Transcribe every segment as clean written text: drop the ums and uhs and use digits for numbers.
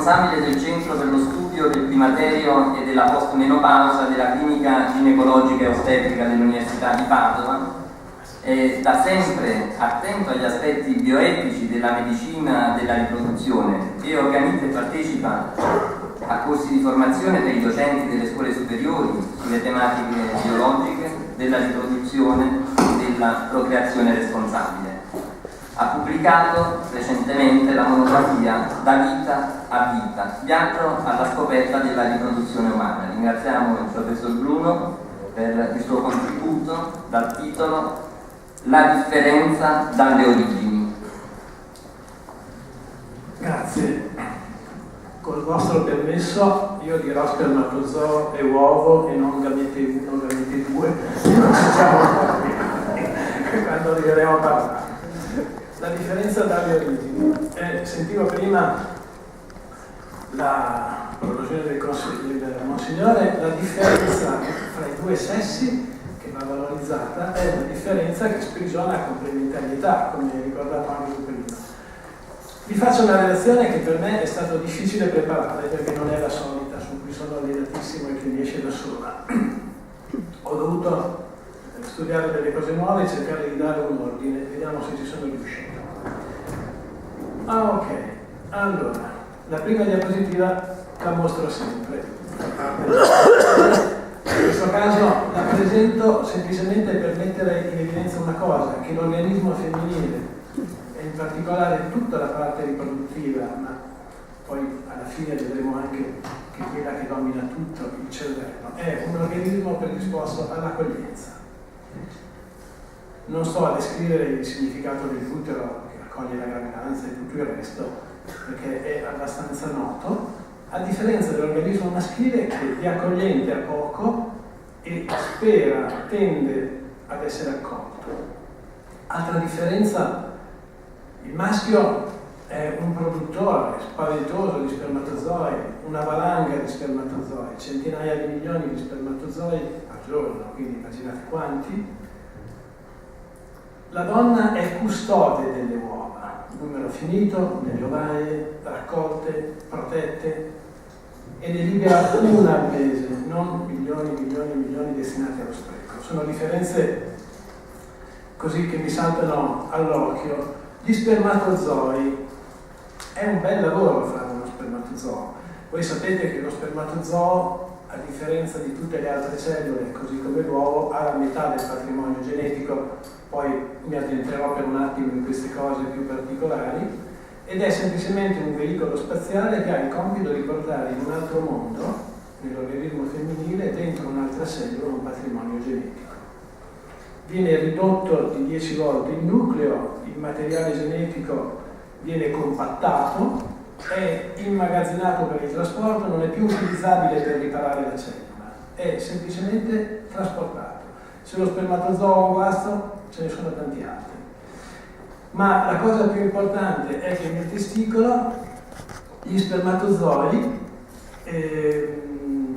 responsabile del Centro per lo Studio del Climaterio e della Postmenopausa della Clinica Ginecologica e Ostetrica dell'Università di Padova. È da sempre attento agli aspetti bioetici della medicina della riproduzione e organizza e partecipa a corsi di formazione per i docenti delle scuole superiori sulle tematiche biologiche, della riproduzione e della procreazione responsabile. Ha pubblicato recentemente la monografia Da vita a vita, viaggio alla scoperta della riproduzione umana. Ringraziamo il professor Bruno per il suo contributo dal titolo La differenza dalle origini. Grazie. Col vostro permesso io dirò spermatozoo e uovo e non gamete 1, gamete 2, quando arriveremo a parlare. La differenza dalle origini. Sentivo prima la prologina del Monsignore, la differenza fra i due sessi che va valorizzata è una differenza che sprigiona complementarietà, come hai ricordato anche tu prima. Vi faccio una relazione che per me è stato difficile preparare perché non è la solita, su cui sono allenatissimo e che mi esce da sola. Ho dovuto studiare delle cose nuove e cercare di dare un ordine, vediamo se ci sono riuscito. Ok, allora, la prima diapositiva la mostro sempre. In questo caso la presento semplicemente per mettere in evidenza una cosa, che l'organismo femminile, e in particolare tutta la parte riproduttiva, ma poi alla fine vedremo anche che quella che domina tutto, il cervello, è un organismo predisposto all'accoglienza. Non sto a descrivere il significato dell'utero che accoglie la gravidanza e tutto il resto, perché è abbastanza noto, a differenza dell'organismo maschile che è accogliente a poco e tende ad essere accolto. Altra differenza, il maschio è un produttore spaventoso di spermatozoi, una valanga di spermatozoi, centinaia di milioni di spermatozoi al giorno, quindi immaginate quanti. La donna è custode delle uova, numero finito, nelle ovaie, raccolte, protette, e ne libera una al mese, non milioni destinati allo spreco. Sono differenze così che mi saltano all'occhio. Gli spermatozoi, è un bel lavoro fare uno spermatozoo. Voi sapete che lo spermatozoo, a differenza di tutte le altre cellule, così come l'uovo, ha la metà del patrimonio genetico, poi mi addentrerò per un attimo in queste cose più particolari, ed è semplicemente un veicolo spaziale che ha il compito di portare in un altro mondo, nell'organismo femminile, dentro un'altra cellula, un patrimonio genetico. Viene ridotto di 10 volte il nucleo, il materiale genetico viene compattato, è immagazzinato per il trasporto, non è più utilizzabile per riparare la cellula, è semplicemente trasportato. Se lo spermatozoo ha un guasto, ce ne sono tanti altri. Ma la cosa più importante è che nel testicolo gli spermatozoi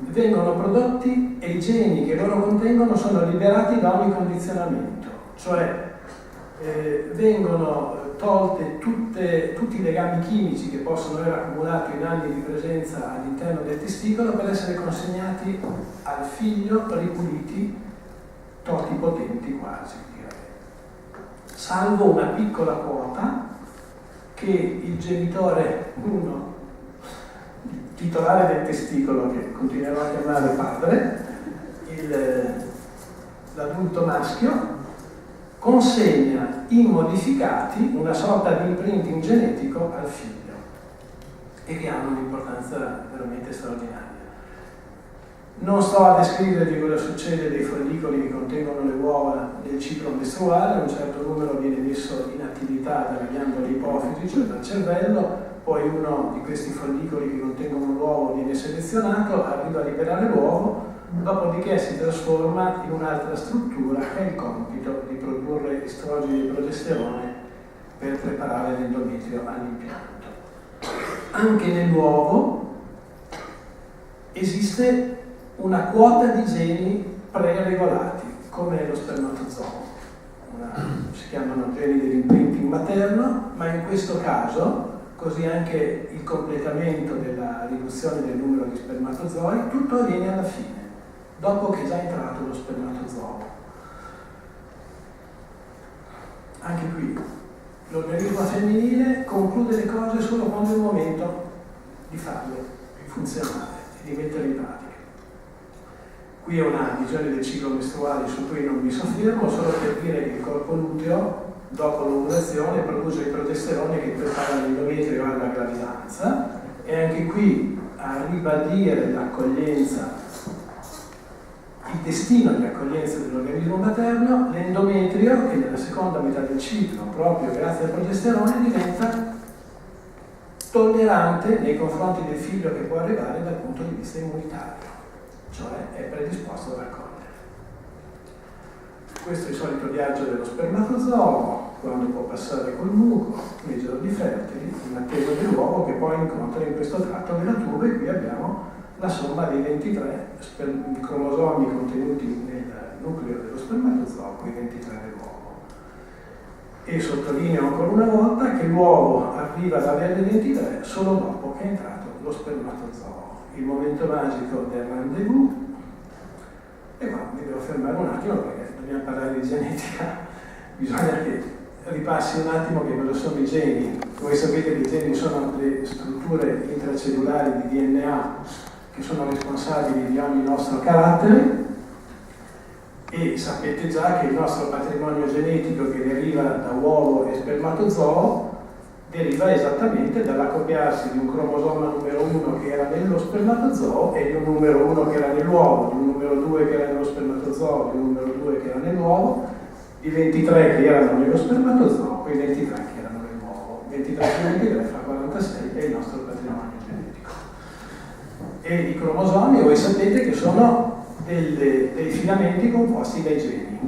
vengono prodotti e i geni che loro contengono sono liberati da ogni condizionamento, cioè vengono tolte tutti i legami chimici che possono aver accumulato in anni di presenza all'interno del testicolo per essere consegnati al figlio ripuliti, totipotenti quasi, direi. Salvo una piccola quota che il genitore 1, titolare del testicolo, che continuerò a chiamare padre, l'adulto maschio, consegna immodificati una sorta di imprinting genetico al figlio e che hanno un'importanza veramente straordinaria. Non sto a descrivervi cosa succede dei follicoli che contengono le uova del ciclo mestruale, un certo numero viene messo in attività dalle ghiandole ipofisi, cioè dal cervello, poi uno di questi follicoli che contengono l'uovo viene selezionato, arriva a liberare l'uovo, dopodiché si trasforma in un'altra struttura che ha il compito di produrre estrogeni e progesterone per preparare l'endometrio all'impianto. Anche nell'uovo esiste una quota di geni preregolati, come lo spermatozoo. Si chiamano geni dell'imprinting materno, ma in questo caso così anche il completamento della riduzione del numero di spermatozoi, tutto avviene alla fine, dopo che è già entrato lo spermatozoo. Anche qui l'organismo femminile conclude le cose solo quando è il momento di farle funzionare e di metterle in pratica. Qui è una visione del ciclo mestruale su cui non mi soffermo, solo per dire che il corpo lutreo, dopo l'ovulazione, produce il progesterone che prepara l'endometrio alla gravidanza, e anche qui a ribadire l'accoglienza, il destino di accoglienza dell'organismo materno, l'endometrio, che nella seconda metà del ciclo, proprio grazie al progesterone, diventa tollerante nei confronti del figlio che può arrivare dal punto di vista immunitario, cioè è predisposto ad accogliere. Questo è il solito viaggio dello spermatozoo, quando può passare col muco, nei giorni fertili, in attesa dell'uovo che poi incontra in questo tratto della tuba, e qui abbiamo la somma dei 23 cromosomi contenuti nel nucleo dello spermatozoo, quei 23 dell'uovo. E sottolineo ancora una volta che l'uovo arriva ad averne 23 solo dopo che è entrato lo spermatozoo. Il momento magico del rendezvous. E qua mi devo fermare un attimo perché dobbiamo parlare di genetica, bisogna che ripassi un attimo che cosa sono i geni. Voi sapete che i geni sono le strutture intracellulari di DNA che sono responsabili di ogni nostro carattere, e sapete già che il nostro patrimonio genetico, che deriva da uovo e spermatozoo, deriva esattamente dall'accoppiarsi di un cromosoma numero 1 che era nello spermatozoo e di un numero 1 che era nell'uovo, di un numero 2 che era nello spermatozoo, di un numero 2 che era nell'uovo, di 23 che erano nello spermatozoo, quei 23 che erano nell'uovo. 23 più 23 fa 46, è il nostro patrimonio genetico. E i cromosomi, voi sapete che sono dei filamenti composti dai geni.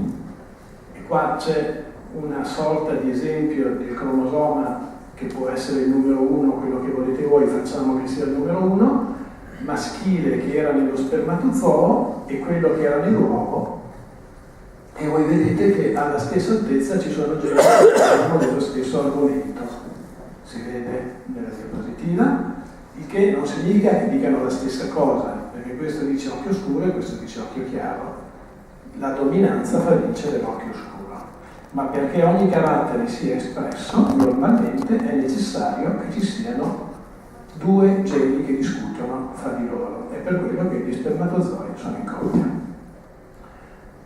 E qua c'è una sorta di esempio del cromosoma che può essere il numero 1, quello che volete voi, facciamo che sia il numero 1, maschile che era nello spermatozoo e quello che era nell'uovo, e voi vedete che alla stessa altezza ci sono geni che hanno dello stesso argomento. Si vede nella diapositiva, il che non significa che dicano la stessa cosa, perché questo dice occhio scuro e questo dice occhio chiaro. La dominanza fa vincere l'occhio scuro. Ma perché ogni carattere sia espresso, normalmente è necessario che ci siano due geni che discutono fra di loro. È per quello che gli spermatozoi sono in coppia.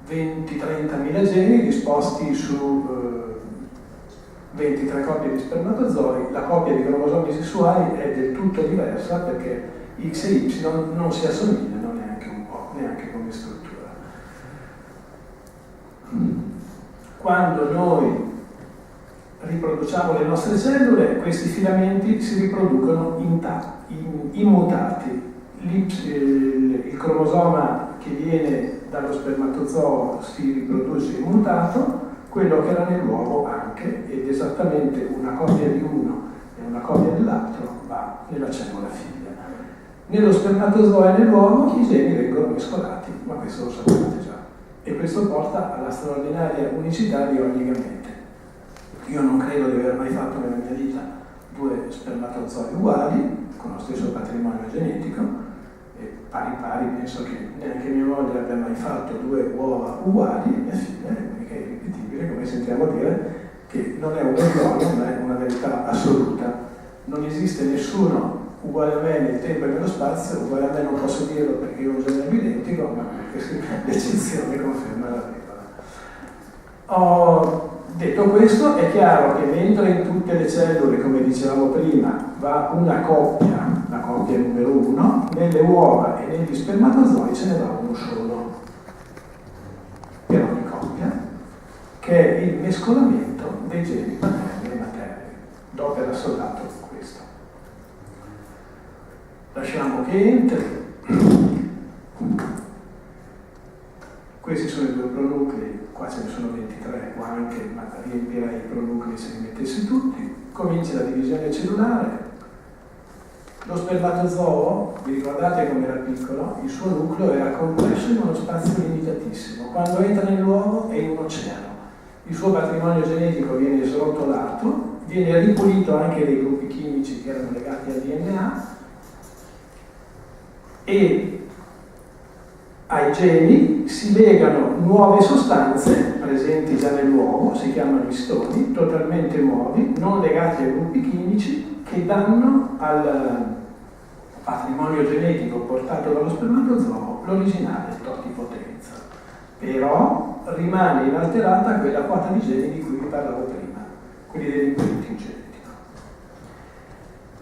20-30.000 geni disposti su 23 coppie di spermatozoi. La coppia di cromosomi sessuali è del tutto diversa perché X e Y non si assomigliano neanche un po', neanche come struttura. Quando noi riproduciamo le nostre cellule, questi filamenti si riproducono immutati. Il cromosoma che viene dallo spermatozoo si riproduce immutato, quello che era nell'uovo anche, ed esattamente una coppia di uno e una coppia dell'altro va nella cellula figlia. Nello spermatozoo e nell'uovo i geni vengono mescolati, ma questo lo sapete già. E questo porta alla straordinaria unicità di ogni gamete. Io non credo di aver mai fatto nella mia vita due spermatozoi uguali, con lo stesso patrimonio genetico, e pari pari penso che neanche mia moglie abbia mai fatto due uova uguali, e mia figlia è unica e irripetibile, come sentiamo dire, che non è un errore, ma è una verità assoluta. Non esiste nessuno uguale a me nel tempo e nello spazio, uguale a me non posso dirlo perché io ho un genere identico, ma l'eccezione conferma la regola. Ho detto questo, è chiaro che mentre in tutte le cellule, come dicevamo prima, va una coppia, la coppia numero 1, nelle uova e negli spermatozoi ce ne va uno solo per ogni coppia, che è il mescolamento dei geni paterni e materni. Do per assodato questo. Lasciamo che entri. Questi sono i due pronuclei, qua ce ne sono 23, qua anche, ma riempirei i pronuclei se li mettessi tutti. Comincia la divisione cellulare. Lo spermatozoo, vi ricordate come era piccolo? Il suo nucleo era compresso in uno spazio limitatissimo. Quando entra nell'uovo è in un oceano. Il suo patrimonio genetico viene srotolato viene ripulito anche dei gruppi chimici che erano legati al DNA e ai geni si legano nuove sostanze presenti già nell'uovo, si chiamano istoni, totalmente nuovi, non legati ai gruppi chimici, che danno al patrimonio genetico portato dallo spermatozoo l'originale totipotenza. Però rimane inalterata quella quota di geni di cui vi parlavo prima, quelli dell'imprinting genetico.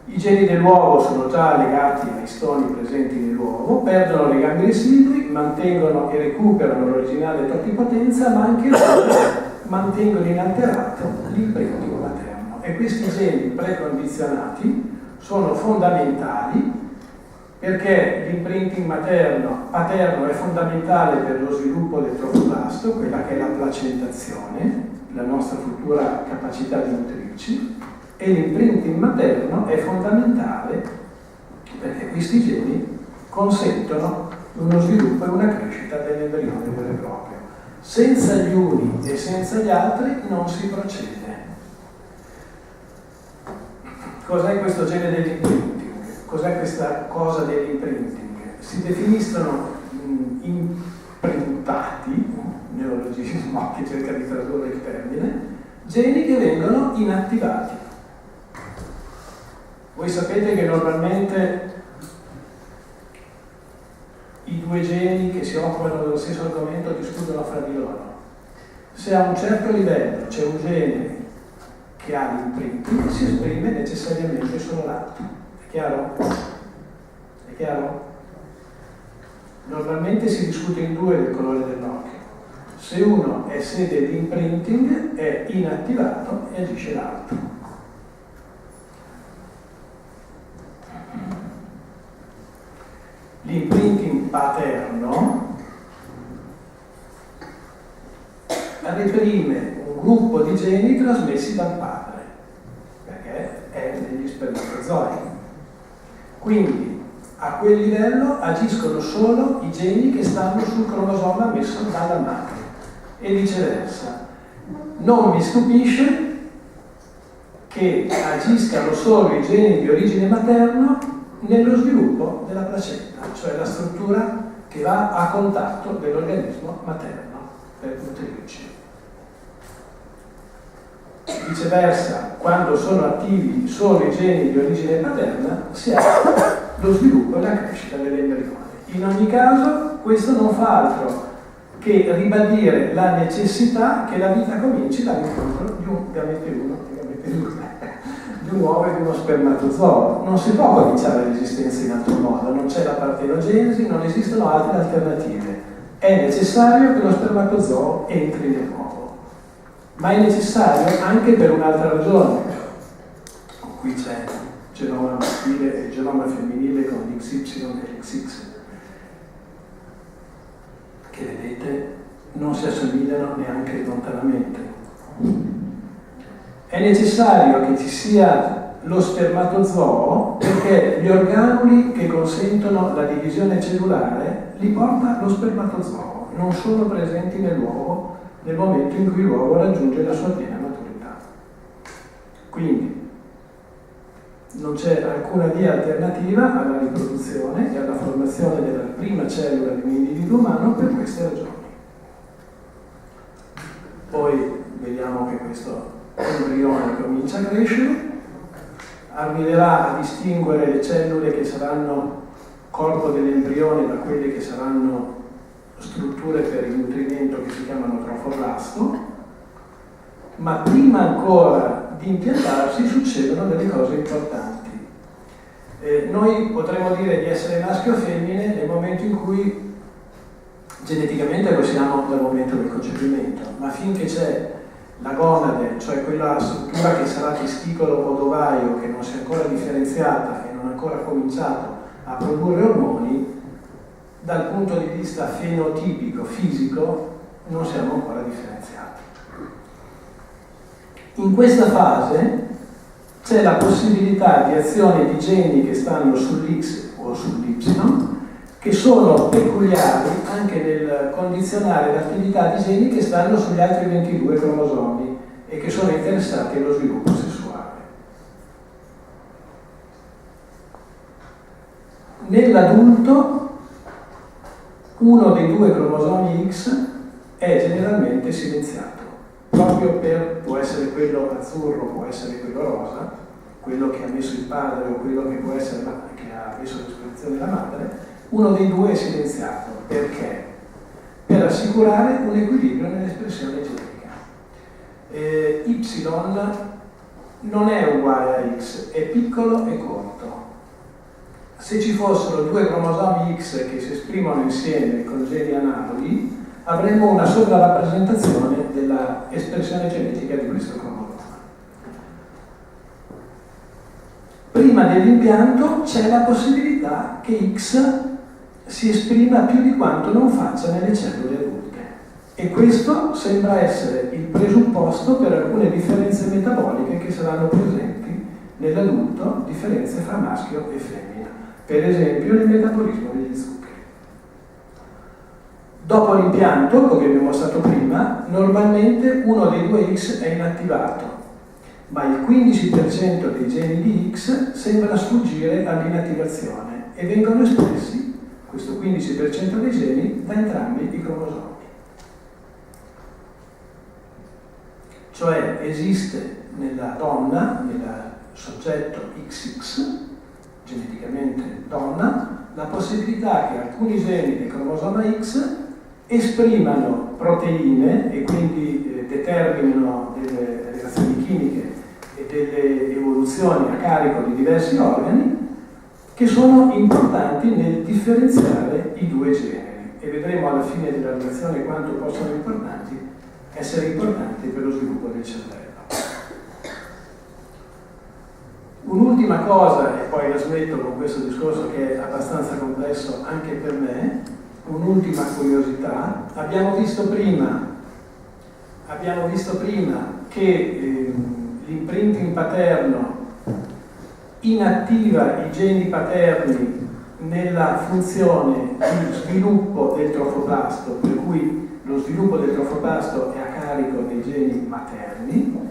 I geni dell'uovo sono già legati ai stoni presenti nell'uovo, perdono legami residui, mantengono e recuperano l'originale totipotenza, ma anche loro mantengono inalterato l'imprinting materno. E questi geni precondizionati sono fondamentali perché l'imprinting paterno è fondamentale per lo sviluppo del trofoblasto, quella che è la placentazione, la nostra futura capacità di nutrirci, e l'imprinting materno è fondamentale perché questi geni consentono uno sviluppo e una crescita dell'embrione vero e proprio. Senza gli uni e senza gli altri non si procede. Cos'è questo gene dell'imprinting? Cos'è questa cosa dell'imprinting? Si definiscono imprintati, neologismo che cerca di tradurre il termine, geni che vengono inattivati. Voi sapete che normalmente i due geni che si occupano dello stesso argomento discutono fra di loro. Se a un certo livello c'è un gene che ha l'imprinting, si esprime necessariamente solo l'altro. È chiaro? È chiaro? Normalmente si discute in due del colore dell'occhio. Se uno è sede di imprinting è inattivato e agisce l'altro. L'imprinting paterno reprime un gruppo di geni trasmessi dal padre, perché è negli spermatozoi. Quindi a quel livello agiscono solo i geni che stanno sul cromosoma messo dalla madre e viceversa. Non mi stupisce che agiscano solo i geni di origine materna nello sviluppo della placenta, cioè la struttura che va a contatto dell'organismo materno per nutrirci. Viceversa, quando sono attivi solo i geni di origine paterna, si ha lo sviluppo e la crescita dell'embrione. In ogni caso, questo non fa altro che ribadire la necessità che la vita cominci dall'incontro di un gamete 1 e gamete 2, di un uovo e di uno spermatozoo. Non si può cominciare l'esistenza in altro modo, non c'è la partenogenesi, non esistono altre alternative. È necessario che lo spermatozoo entri nell'uovo. Ma è necessario anche per un'altra ragione. Qui c'è genoma maschile e genoma femminile con l'XY e l'XX, che vedete non si assomigliano neanche lontanamente. È necessario che ci sia lo spermatozoo perché gli organuli che consentono la divisione cellulare li porta lo spermatozoo, non sono presenti nell'uovo nel momento in cui l'uovo raggiunge la sua piena maturità. Quindi non c'è alcuna via alternativa alla riproduzione e alla formazione della prima cellula di un individuo umano per queste ragioni. Poi vediamo che questo embrione comincia a crescere, arriverà a distinguere le cellule che saranno corpo dell'embrione da quelle che saranno strutture per il nutrimento che si chiamano trofoblasto, ma prima ancora di impiantarsi succedono delle cose importanti. Noi potremmo dire di essere maschio o femmine nel momento in cui geneticamente lo siamo dal momento del concepimento, ma finché c'è la gonade, cioè quella struttura che sarà testicolo o ovaio che non si è ancora differenziata e non ha ancora cominciato a produrre ormoni, dal punto di vista fenotipico, fisico, non siamo ancora differenziati. In questa fase c'è la possibilità di azione di geni che stanno sull'X o sull'Y, che sono peculiari anche nel condizionare l'attività di geni che stanno sugli altri 22 cromosomi e che sono interessati allo sviluppo sessuale. Nell'adulto uno dei due cromosomi X è generalmente silenziato, proprio può essere quello azzurro, può essere quello rosa, quello che ha messo il padre o quello che può essere che ha messo a disposizione la madre, uno dei due è silenziato. Perché? Per assicurare un equilibrio nell'espressione genetica. Y non è uguale a X, è piccolo e corto. Se ci fossero due cromosomi X che si esprimono insieme con geni analoghi, avremmo una sovrarappresentazione della espressione genetica di questo cromosoma. Prima dell'impianto c'è la possibilità che X si esprima più di quanto non faccia nelle cellule adulte. E questo sembra essere il presupposto per alcune differenze metaboliche che saranno presenti nell'adulto, differenze fra maschio e femmina, per esempio nel metabolismo degli zuccheri. Dopo l'impianto, come abbiamo mostrato prima, normalmente uno dei due X è inattivato, ma il 15% dei geni di X sembra sfuggire all'inattivazione e vengono espressi, questo 15% dei geni, da entrambi i cromosomi. Cioè esiste nella donna, nel soggetto XX, geneticamente donna, la possibilità che alcuni geni del cromosoma X esprimano proteine e quindi determinino delle reazioni chimiche e delle evoluzioni a carico di diversi organi che sono importanti nel differenziare i due generi, e vedremo alla fine della relazione quanto possono essere importanti per lo sviluppo del cervello. Un'ultima cosa, e poi la smetto con questo discorso che è abbastanza complesso anche per me, un'ultima curiosità. Abbiamo visto prima che l'imprinting paterno inattiva i geni paterni nella funzione di sviluppo del trofoplasto, per cui lo sviluppo del trofoplasto è a carico dei geni materni.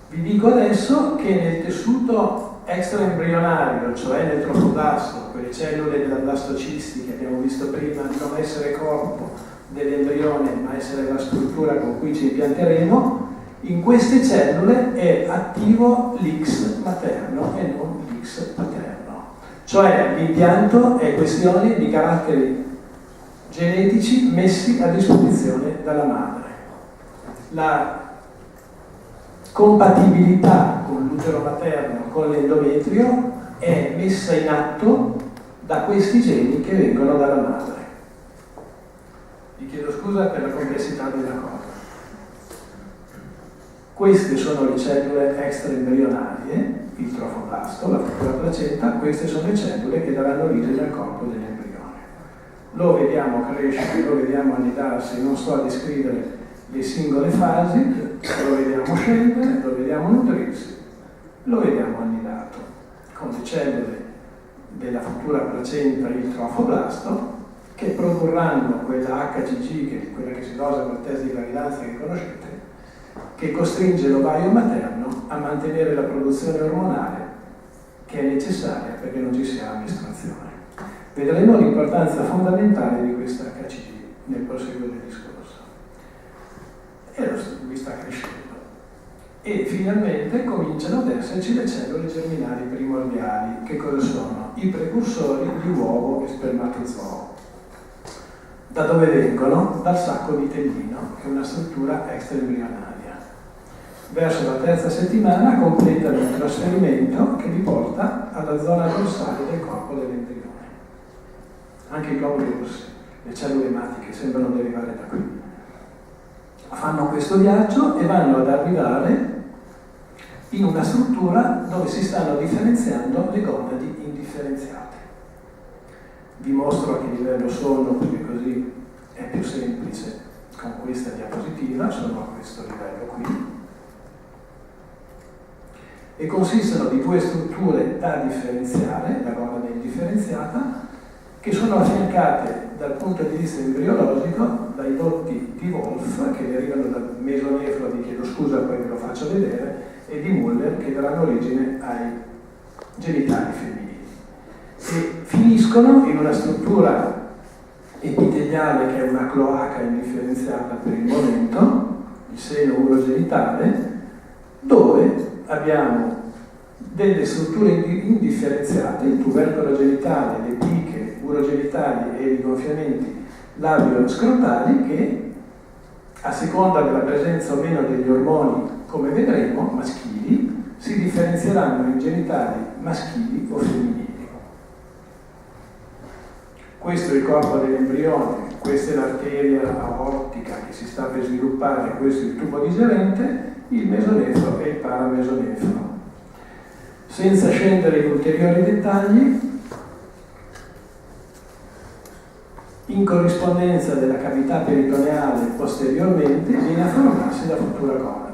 Vi dico adesso che nel tessuto extraembrionario, cioè nel trofoplasto, quelle cellule della blastocisti che abbiamo visto prima non essere corpo dell'embrione ma essere la struttura con cui ci impianteremo, in queste cellule è attivo l'X materno e non l'X paterno. Cioè l'impianto è questione di caratteri genetici messi a disposizione dalla madre. La compatibilità con l'utero materno, con l'endometrio, è messa in atto da questi geni che vengono dalla madre. Vi chiedo scusa per la complessità della cosa. Queste sono le cellule extraembrionarie, il trofoplasto, la futura placenta. Queste sono le cellule che daranno origine al corpo dell'embrione. Lo vediamo crescere, lo vediamo annidarsi, non sto a descrivere le singole fasi, lo vediamo scendere, lo vediamo nutrirsi, lo vediamo annidato, con le cellule della futura placenta, il trofoblasto, che produrranno quella HCG, che è quella che si dosa col test di gravidanza che conoscete, che costringe l'ovaio materno a mantenere la produzione ormonale che è necessaria perché non ci sia la mestruazione. Vedremo l'importanza fondamentale di questa HCG nel proseguo del discorso. E lui sta crescendo. E finalmente cominciano ad esserci le cellule germinali primordiali. Che cosa sono? I precursori di uovo e spermatozoo. Da dove vengono? Dal sacco vitellino, che è una struttura extraembrionaria. Verso la terza settimana completano il trasferimento che li porta alla zona dorsale del corpo dell'embrione. Anche i globuli rossi, le cellule ematiche, sembrano derivare da qui. Fanno questo viaggio e vanno ad arrivare in una struttura dove si stanno differenziando le gonadi indifferenziate. Vi mostro a che livello sono, perché così è più semplice con questa diapositiva. Sono a questo livello qui. E consistono di due strutture da differenziare, la gonada indifferenziata, che sono affiancate dal punto di vista embriologico dai dotti di Wolff, che derivano dal mesonefro, vi chiedo scusa, poi ve lo faccio vedere, e di Muller, che daranno origine ai genitali femminili. E finiscono finiscono in una struttura epiteliale che è una cloaca indifferenziata per il momento, il seno urogenitale, dove abbiamo delle strutture indifferenziate, il tubercolo genitale, le piche urogenitali e i rigonfiamenti labio-scrotali che, a seconda della presenza o meno degli ormoni, come vedremo, maschili, si differenzieranno in genitali maschili o femminili. Questo è il corpo dell'embrione, questa è l'arteria aortica che si sta per sviluppare, questo è il tubo digerente, il mesonefro e il paramesonefro. Senza scendere in ulteriori dettagli, in corrispondenza della cavità peritoneale posteriormente viene a formarsi la futura gonade.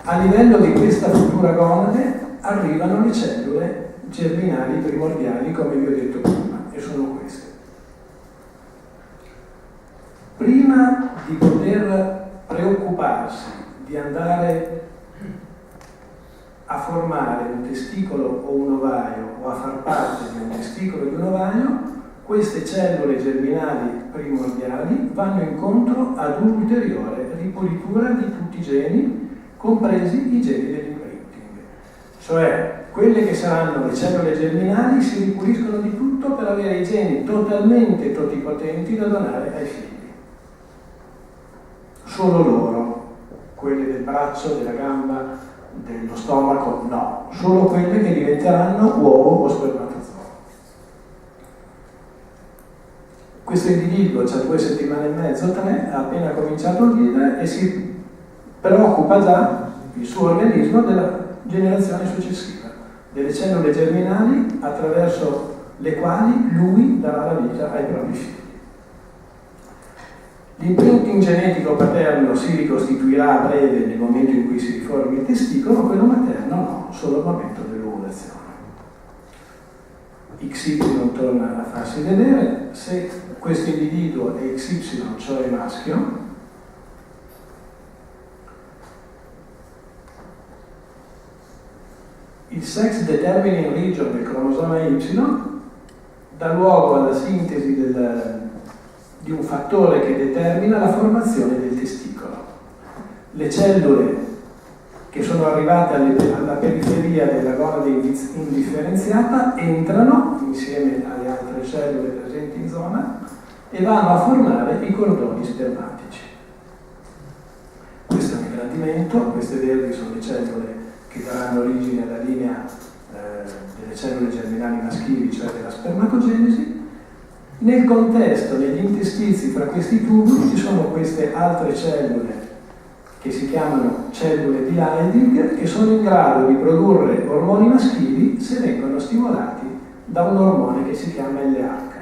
A livello di questa futura gonade arrivano le cellule germinali primordiali, come vi ho detto prima, e sono queste. Prima di poter preoccuparsi di andare a formare un testicolo o un ovaio o a far parte di un testicolo o di un ovaio, queste cellule germinali primordiali vanno incontro ad un'ulteriore ripulitura di tutti i geni, compresi i geni dell'imprinting. Cioè, quelle che saranno le cellule germinali si ripuliscono di tutto per avere i geni totalmente totipotenti da donare ai figli. Solo loro, quelle del braccio, della gamba, dello stomaco, no. Solo quelle che diventeranno uovo o spermatozoo. Questo individuo ha 2 settimane e mezzo, 3, ha appena cominciato a vivere e si preoccupa già il suo organismo della generazione successiva, delle cellule germinali attraverso le quali lui darà la vita ai propri figli. L'imprinting genetico paterno si ricostituirà a breve nel momento in cui si riforma il testicolo, quello materno no, solo al momento dell'ovulazione. XY torna a farsi vedere. Se questo individuo è XY, cioè maschio, il sex determining region del cromosoma Y dà luogo alla sintesi di un fattore che determina la formazione del testicolo. Le cellule che sono arrivate alla periferia della gonade indifferenziata entrano insieme alle altre cellule presenti in zona e vanno a formare i cordoni spermatici. Questo è un ingrandimento, queste verdi sono le cellule che daranno origine alla linea delle cellule germinali maschili, cioè della spermatogenesi. Nel contesto, negli interstizi fra questi tubi ci sono queste altre cellule che si chiamano cellule di Leydig, che sono in grado di produrre ormoni maschili se vengono stimolati da un ormone che si chiama LH.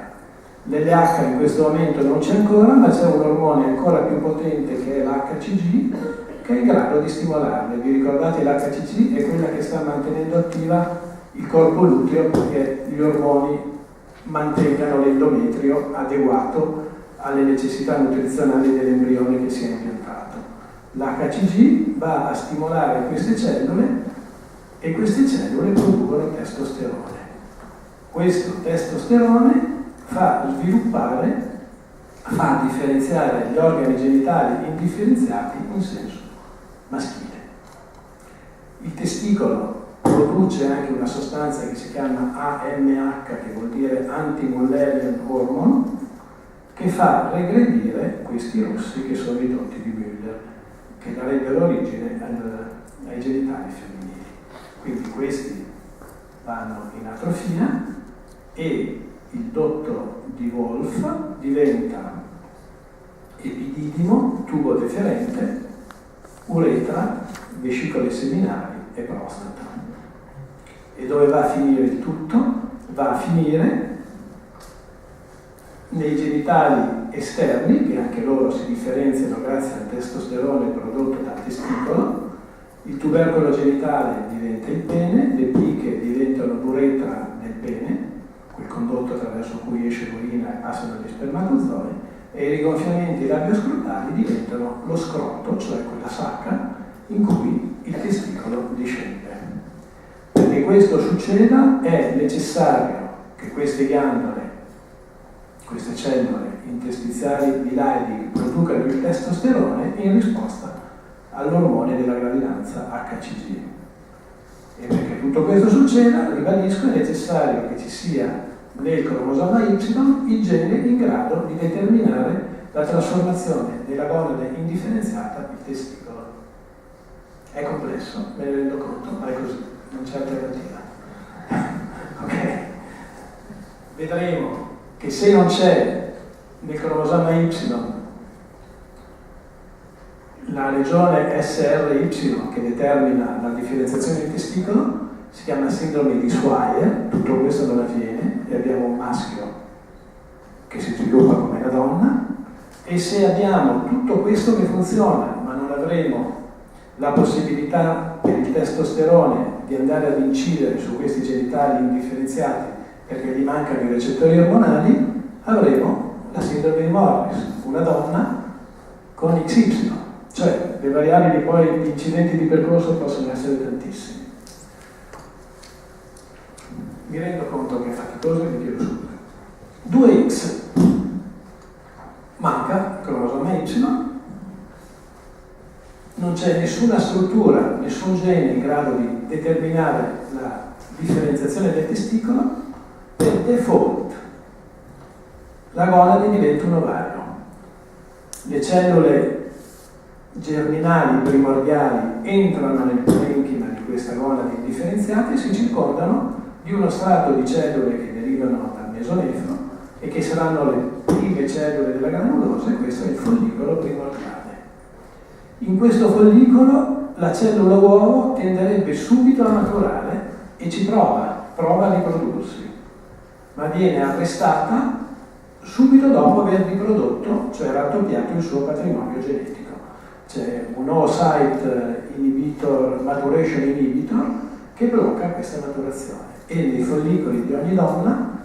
L'LH in questo momento non c'è ancora, ma c'è un ormone ancora più potente che è l'HCG, che è in grado di stimolarle. Vi ricordate, l'HCG è quella che sta mantenendo attiva il corpo lutreo perché gli ormoni mantengano l'endometrio adeguato alle necessità nutrizionali dell'embrione che si è impiantato. L'HCG va a stimolare queste cellule e queste cellule producono testosterone. Questo testosterone fa differenziare gli organi genitali indifferenziati in senso maschile. Il testicolo produce anche una sostanza che si chiama AMH, che vuol dire Anti-Mullerian Hormone, che fa regredire questi rossi che sono i dotti di Müller, che darebbero origine ai genitali femminili. Quindi questi vanno in atrofia e il dotto di Wolff diventa epididimo, tubo deferente, uretra, vescicole seminali e prostata. E dove va a finire il tutto? Va a finire nei genitali esterni, che anche loro si differenziano grazie al testosterone prodotto dal testicolo. Il tubercolo genitale diventa il pene, le piche diventano l'uretra del pene, quel condotto attraverso cui esce l'urina e passano gli spermatozoi, e i rigonfiamenti labioscrotali diventano lo scroto, cioè quella sacca in cui il testicolo discende. Perché questo succeda è necessario che queste ghiandole, queste cellule interstiziali bilari producano il testosterone in risposta all'ormone della gravidanza HCG. E perché tutto questo succeda, ribadisco, è necessario che ci sia nel cromosoma Y il gene in grado di determinare la trasformazione della gonade indifferenziata in testicolo. È complesso, me ne rendo conto, ma è così, non c'è alternativa. Ok? Vedremo che se non c'è nel cromosoma Y la regione SRY che determina la differenziazione del testicolo, si chiama sindrome di Swyer, tutto questo non avviene e abbiamo un maschio che si sviluppa come una donna, e se abbiamo tutto questo che funziona ma non avremo la possibilità per il testosterone di andare ad incidere su questi genitali indifferenziati perché gli mancano i recettori ormonali, avremo la sindrome di Morris, una donna con XY, cioè le variabili poi di incidenti di percorso possono essere tantissimi. Mi rendo conto che è faticoso e vi chiedo scusa. 2X manca il cromosoma Y, non c'è nessuna struttura, nessun gene in grado di determinare la differenziazione del testicolo. Per default la gonade diventa un ovario. Le cellule germinali primordiali entrano nel parenchima di questa gonade indifferenziata e si circondano di uno strato di cellule che derivano dal mesonefro e che saranno le prime cellule della granulosa, e questo è il follicolo primordiale. In questo follicolo la cellula uovo tenderebbe subito a maturare e ci prova a riprodursi, ma viene arrestata subito dopo aver riprodotto, cioè raddoppiato il suo patrimonio genetico. C'è un oocyte inhibitor, maturation inhibitor, che blocca questa maturazione. E nei follicoli di ogni donna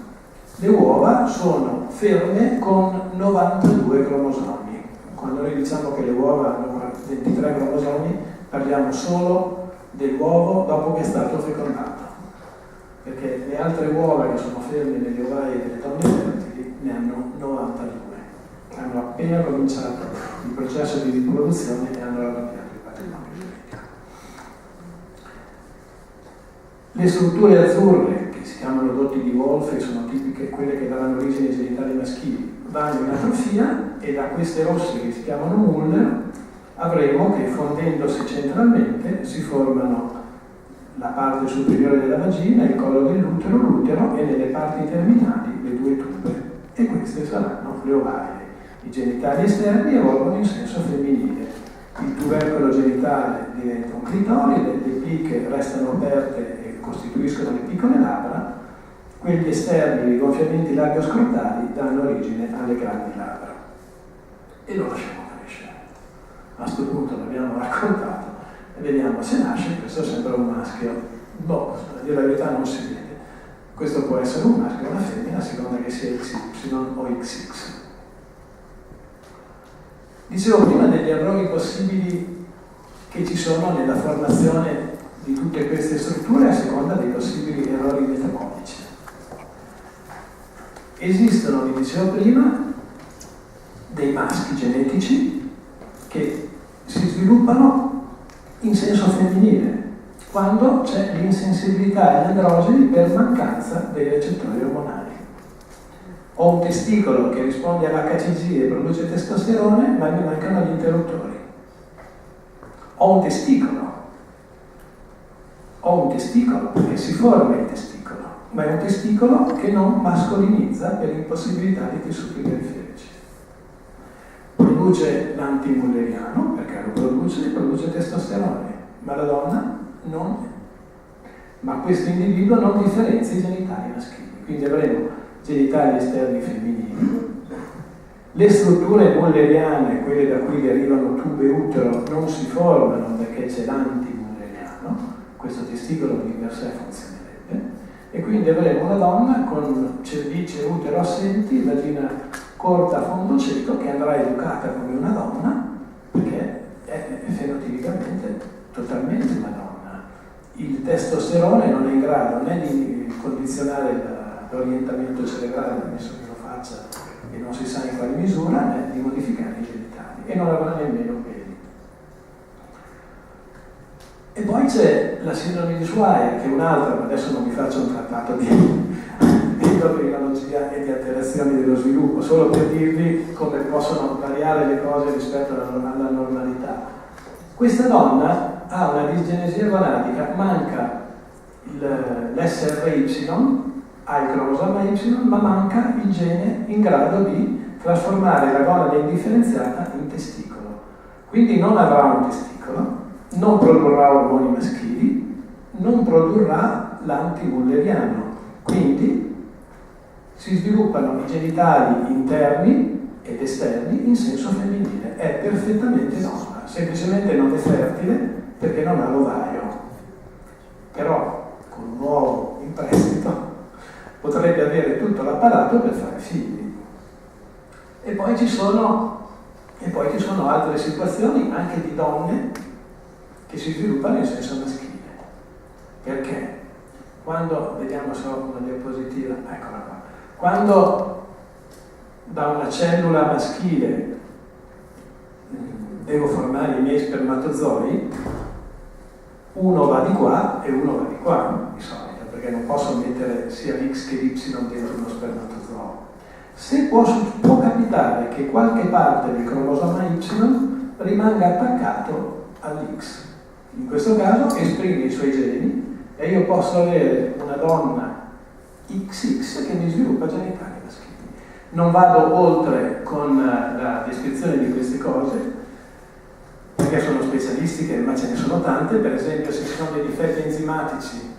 le uova sono ferme con 92 cromosomi. Quando noi diciamo che le uova hanno 23 cromosomi, parliamo solo dell'uovo dopo che è stato fecondato, perché le altre uova che sono ferme nelle ovaie delle donne fertili ne hanno 92. Hanno appena cominciato il processo di riproduzione e hanno raddoppiato il patrimonio genetico. Le strutture azzurre, che si chiamano dotti di Wolff, sono tipiche quelle che danno origine ai genitali maschili, vanno in atrofia, e da queste rosse che si chiamano Muller avremo che, fondendosi centralmente, si formano la parte superiore della vagina, il collo dell'utero, l'utero, e nelle parti terminali le due tube, e queste saranno le ovarie. I genitali esterni evolvono in senso femminile, il tubercolo genitale diventa un clitoride, le picche restano aperte e costituiscono le piccole labbra, quelli esterni, i gonfiamenti labio-scrotali, danno origine alle grandi labbra. E lo lasciamo crescere. A questo punto l'abbiamo raccontato e vediamo se nasce. Questo sembra un maschio. Boh, a dire la verità non si vede. Questo può essere un maschio o una femmina, a seconda che sia XY o XX. Dicevo prima degli errori possibili che ci sono nella formazione di tutte queste strutture a seconda dei possibili errori metabolici. Esistono, vi dicevo prima, dei maschi genetici che si sviluppano in senso femminile quando c'è l'insensibilità agli androgeni per mancanza dei recettori ormonali. Ho un testicolo che risponde all'HCG e produce testosterone, ma mi mancano gli interruttori. Ho un testicolo perché si forma il testicolo, ma è un testicolo che non mascolinizza per impossibilità di tessuti periferici. Produce l'antimulleriano perché lo produce testosterone, ma la donna non. Ma questo individuo non differenzia i genitali maschili, quindi avremo genitali esterni femminili. Le strutture mulleriane, quelle da cui derivano tube e utero, non si formano perché c'è l'antimulleriano, questo testicolo di per sé funzionerebbe, e quindi avremo una donna con cervice e utero assenti, vagina corta a fondo cieco, che andrà educata come una donna perché è fenotipicamente totalmente una donna. Il testosterone non è in grado né di condizionare l'orientamento cerebrale, ammesso che lo faccia e non si sa in quale misura, è di modificare i genitali e non avrà nemmeno peli. E poi c'è la sindrome di Swyer, che è un'altra, ma adesso non vi faccio un trattato di endocrinologia e di alterazioni dello sviluppo, solo per dirvi come possono variare le cose rispetto alla normalità. Questa donna ha una disgenesia gonadica, manca l'SRY, ha il cromosoma Y, ma manca il gene in grado di trasformare la gonade indifferenziata in testicolo. Quindi non avrà un testicolo, non produrrà ormoni maschili, non produrrà l'antimulleriano. Quindi si sviluppano i genitali interni ed esterni in senso femminile. È perfettamente donna, semplicemente non è fertile perché non ha l'ovario. Però con un uovo in prestito potrebbe avere tutto l'apparato per fare figli. E poi ci sono altre situazioni anche di donne che si sviluppano in senso maschile. Perché? Quando, vediamo se ho una diapositiva, eccola qua, quando da una cellula maschile devo formare i miei spermatozoi, uno va di qua e uno va di qua, di solito, perché non posso mettere sia l'X che l'Y dentro uno spermatozoo. Se può capitare che qualche parte del cromosoma Y rimanga attaccato all'X. In questo caso esprime i suoi geni e io posso avere una donna XX che mi sviluppa genitali maschili. Non vado oltre con la descrizione di queste cose perché sono specialistiche, ma ce ne sono tante. Per esempio, se ci sono dei difetti enzimatici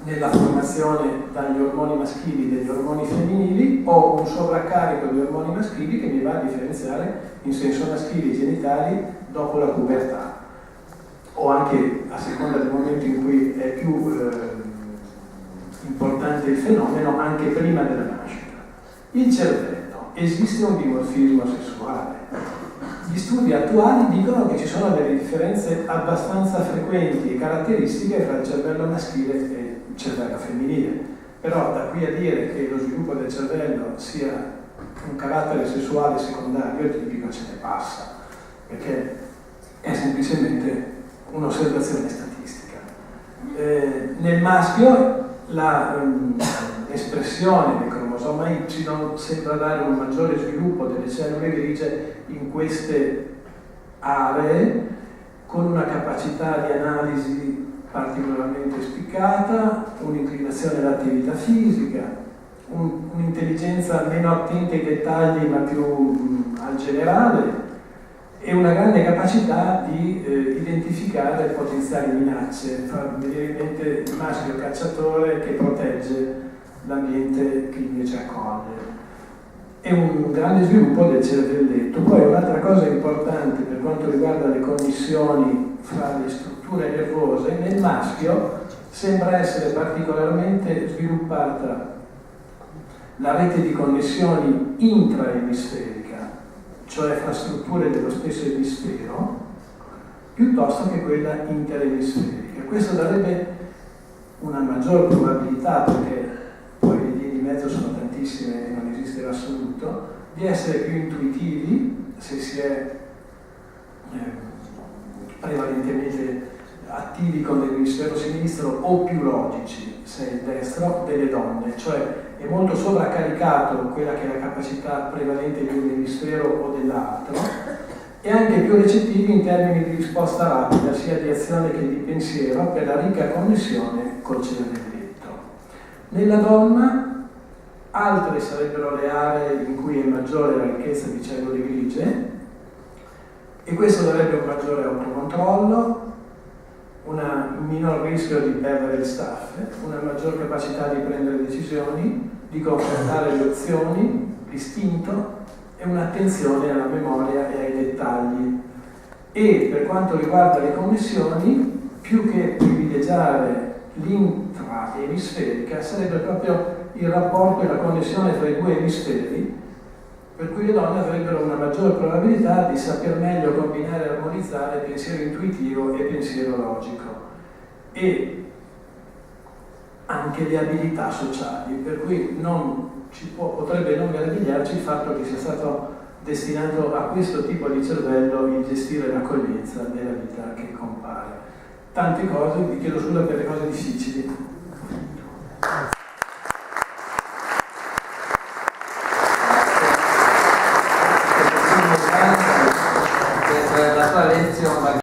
nella formazione dagli ormoni maschili degli ormoni femminili, ho un sovraccarico di ormoni maschili che mi va a differenziare in senso maschile i genitali dopo la pubertà, o anche a seconda del momento in cui è più importante il fenomeno, anche prima della nascita. Il cervello, esiste un dimorfismo sessuale. Gli studi attuali dicono che ci sono delle differenze abbastanza frequenti e caratteristiche tra il cervello maschile e il cervello femminile, però da qui a dire che lo sviluppo del cervello sia un carattere sessuale secondario tipico ce ne passa, perché è semplicemente un'osservazione statistica. Nel maschio l'espressione del cromosoma Y sembra dare un maggiore sviluppo delle cellule grigie in queste aree, con una capacità di analisi particolarmente spiccata, un'inclinazione all'attività fisica, un'intelligenza meno attenta ai dettagli ma più al generale, e una grande capacità di identificare potenziali minacce, far vedere in mente il maschio cacciatore che protegge l'ambiente che invece accoglie. È un grande sviluppo del cervelletto. Poi un'altra cosa importante per quanto riguarda le connessioni fra le strutture nervose, nel maschio sembra essere particolarmente sviluppata la rete di connessioni intraemisferica, cioè fra strutture dello stesso emisfero, piuttosto che quella interemisferica. Questo darebbe una maggior probabilità, perché poi le vie di mezzo sono tantissime e non esiste l'assoluto, di essere più intuitivi se si è prevalentemente attivi con l'emisfero sinistro, o più logici se è il destro, delle donne, cioè è molto sovraccaricato quella che è la capacità prevalente di un emisfero o dell'altro, e anche più recettivi in termini di risposta rapida, sia di azione che di pensiero, per la ricca connessione col cervelletto. Nella donna altre sarebbero le aree in cui è maggiore la ricchezza di cellule grigie, e questo darebbe un maggiore autocontrollo, un minor rischio di perdere le staffe, una maggior capacità di prendere decisioni, di confortare le opzioni, l'istinto e un'attenzione alla memoria e ai dettagli. E per quanto riguarda le connessioni, più che privilegiare l'intraemisferica, sarebbe proprio il rapporto e la connessione tra i due emisferi, per cui le donne avrebbero una maggior probabilità di saper meglio combinare e armonizzare pensiero intuitivo e pensiero logico. E anche le abilità sociali, per cui potrebbe non meravigliarci il fatto che sia stato destinato a questo tipo di cervello il gestire l'accoglienza nella vita che compare. Tante cose, vi chiedo scusa per le cose difficili.